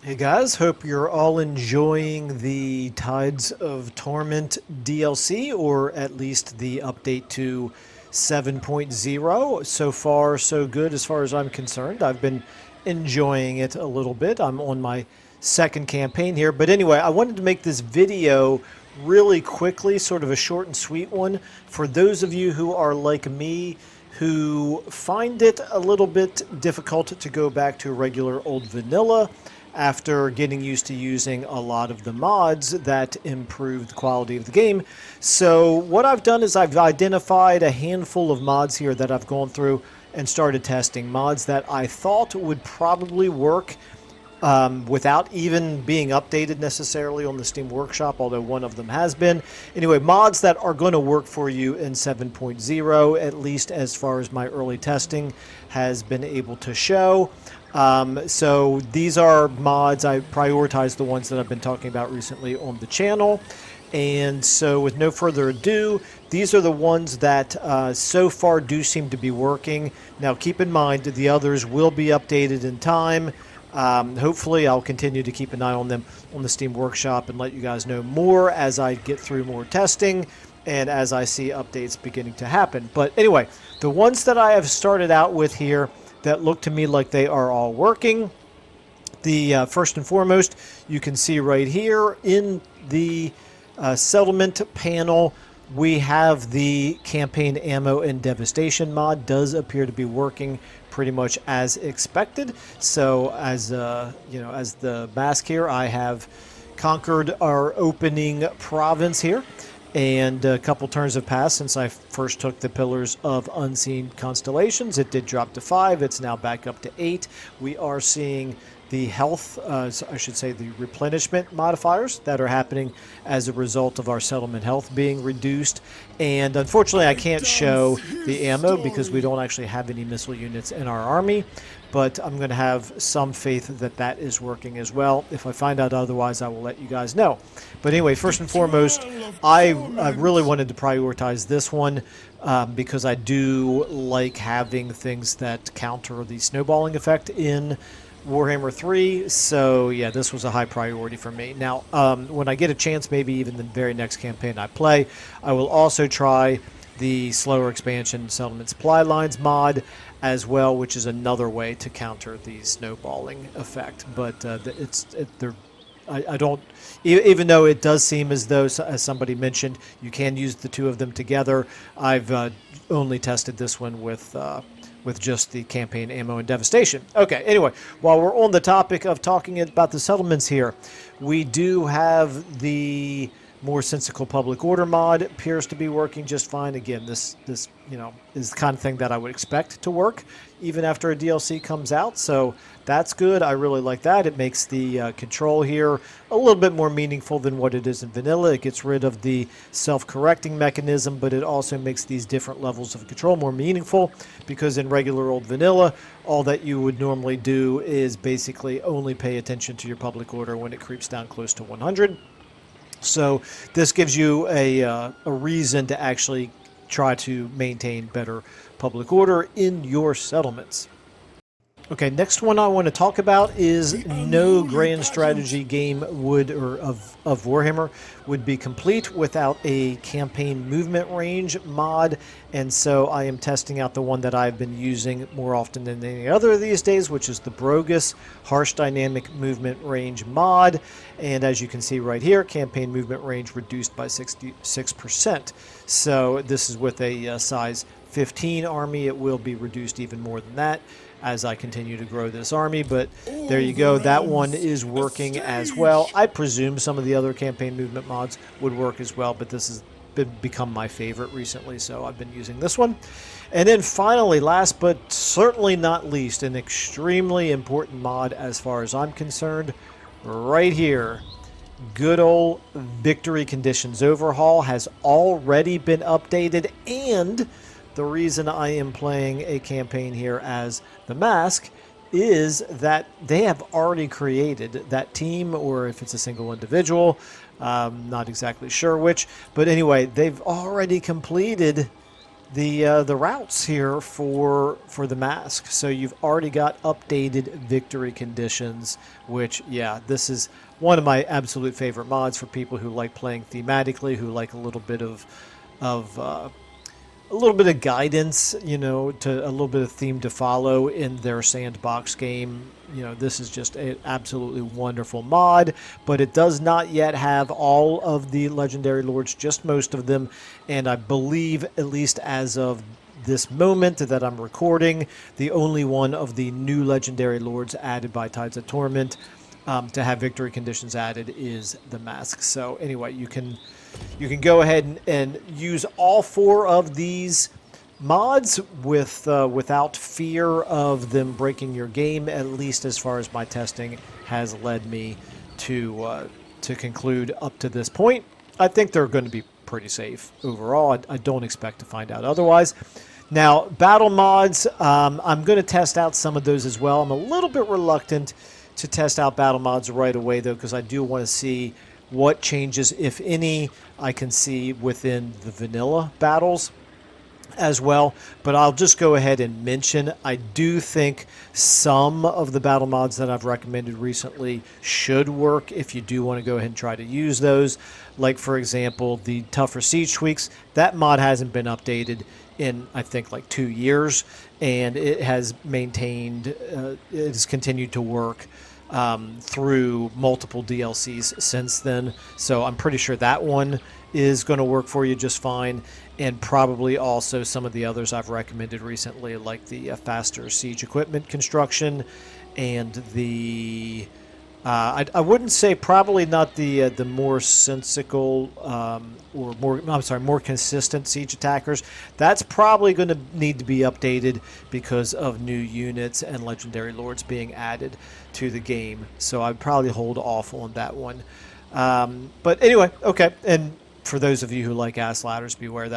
Hey guys, hope you're all enjoying the Tides of Torment DLC, or at least the update to 7.0. So far, so good as far as I'm concerned. I've been enjoying it a little bit. I'm on my second campaign here. But anyway, I wanted to make this video really quickly, sort of a short and sweet one, for those of you who are like me, who find it a little bit difficult to go back to regular old vanilla after getting used to using a lot of the mods that improve the quality of the game. So what I've done is I've identified a handful of mods here that I've gone through and started testing. Mods that I thought would probably work without even being updated necessarily on the Steam Workshop, although one of them has been. Anyway, mods that are going to work for you in 7.0, at least as far as my early testing has been able to show. So these are mods. I prioritize the ones that I've been talking about recently on the channel. And so with no further ado, these are the ones that so far do seem to be working. Now keep in mind that the others will be updated in time. Hopefully I'll continue to keep an eye on them on the Steam Workshop and let you guys know more as I get through more testing and as I see updates beginning to happen. But anyway, the ones that I have started out with here that look to me like they are all working. The first and foremost, you can see right here in the settlement panel, we have the campaign ammo and devastation mod. Does appear to be working pretty much as expected. So as as the mask here, I have conquered our opening province here. And a couple turns have passed since I first took the Pillars of Unseen Constellations. It did drop to 5. It's now back up to 8. We are seeing the health, I should say the replenishment modifiers that are happening as a result of our settlement health being reduced. And unfortunately, I can't show the ammo because we don't actually have any missile units in our army. But I'm going to have some faith that that is working as well. If I find out otherwise, I will let you guys know. But anyway, first and foremost, I really wanted to prioritize this one because I do like having things that counter the snowballing effect in Warhammer 3. So yeah, this was a high priority for me. Now, when I get a chance, maybe even the very next campaign I play, I will also try the slower expansion settlement supply lines mod as well, which is another way to counter the snowballing effect. But I don't, even though it does seem as though, as somebody mentioned, you can use the two of them together. I've only tested this one with just the campaign ammo and devastation. Okay, anyway, while we're on the topic of talking about the settlements here, we do have the more sensical public order mod. It appears to be working just fine. Again, this is the kind of thing that I would expect to work even after a DLC comes out. So that's good. I really like that. It makes the control here a little bit more meaningful than what it is in vanilla. It gets rid of the self-correcting mechanism, but it also makes these different levels of control more meaningful, because in regular old vanilla, all that you would normally do is basically only pay attention to your public order when it creeps down close to 100. So this gives you a reason to actually try to maintain better public order in your settlements. Okay, next one I want to talk about is no grand strategy game would, or of Warhammer, would be complete without a campaign movement range mod. And so I am testing out the one that I've been using more often than any other these days, which is the Brogus Harsh Dynamic Movement Range mod. And as you can see right here, campaign movement range reduced by 66%. So this is with a size 15 army. It will be reduced even more than that as I continue to grow this army, but there you go. That one is working as well. I presume some of the other campaign movement mods would work as well, but this has become my favorite recently, so I've been using this one. And then finally, last but certainly not least, an extremely important mod as far as I'm concerned, right here. Good old Victory Conditions Overhaul has already been updated, and the reason I am playing a campaign here as the Mask is that they have already created that team, or if it's a single individual, not exactly sure which, but anyway, they've already completed the routes here for the mask. So you've already got updated victory conditions, which, yeah, this is one of my absolute favorite mods for people who like playing thematically, who like a little bit of a little bit of guidance, you know, to a little bit of theme to follow in their sandbox game. You know, this is just an absolutely wonderful mod, but it does not yet have all of the legendary lords, just most of them. And I believe, at least as of this moment that I'm recording, the only one of the new legendary lords added by Tides of Torment to have victory conditions added is the mask. So anyway, you can go ahead and use all 4 of these mods without fear of them breaking your game, at least as far as my testing has led me to conclude up to this point. I think they're going to be pretty safe overall. I don't expect to find out otherwise. Now, battle mods, I'm going to test out some of those as well. I'm a little bit reluctant to test out battle mods right away, though, because I do want to see what changes, if any, I can see within the vanilla battles as well. But I'll just go ahead and mention, I do think some of the battle mods that I've recommended recently should work if you do want to go ahead and try to use those. Like, for example, the tougher siege tweaks. That mod hasn't been updated in, I think, like 2 years, and it has maintained, it has continued to work through multiple DLCs since then. So I'm pretty sure that one is going to work for you just fine, and probably also some of the others I've recommended recently, like the faster siege equipment construction and the I wouldn't say, probably not the more sensical or more consistent siege attackers. That's probably going to need to be updated because of new units and legendary lords being added to the game. So I'd probably hold off on that one. But anyway, okay. And for those of you who like Ass Ladders Beware,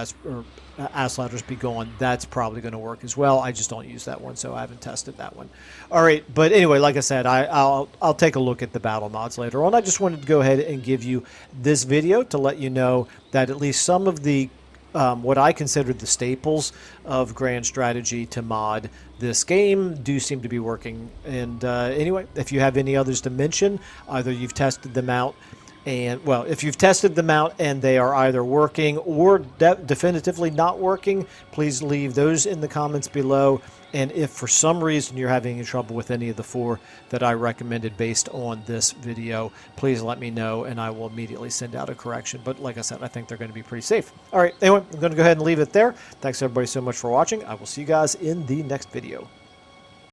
Ass Ladders Be Gone, that's probably going to work as well. I just don't use that one, so I haven't tested that one. All right, but anyway, like I said, I'll take a look at the battle mods later on. I just wanted to go ahead and give you this video to let you know that at least some of the what I consider the staples of grand strategy to mod this game do seem to be working. And anyway, if you have any others to mention, either you've tested them out, and, well, if you've tested them out and they are either working or definitively not working, please leave those in the comments below. And if for some reason you're having any trouble with any of the 4 that I recommended based on this video, please let me know and I will immediately send out a correction. But like I said, I think they're going to be pretty safe. All right, anyway, I'm going to go ahead and leave it there. Thanks everybody so much for watching. I will see you guys in the next video.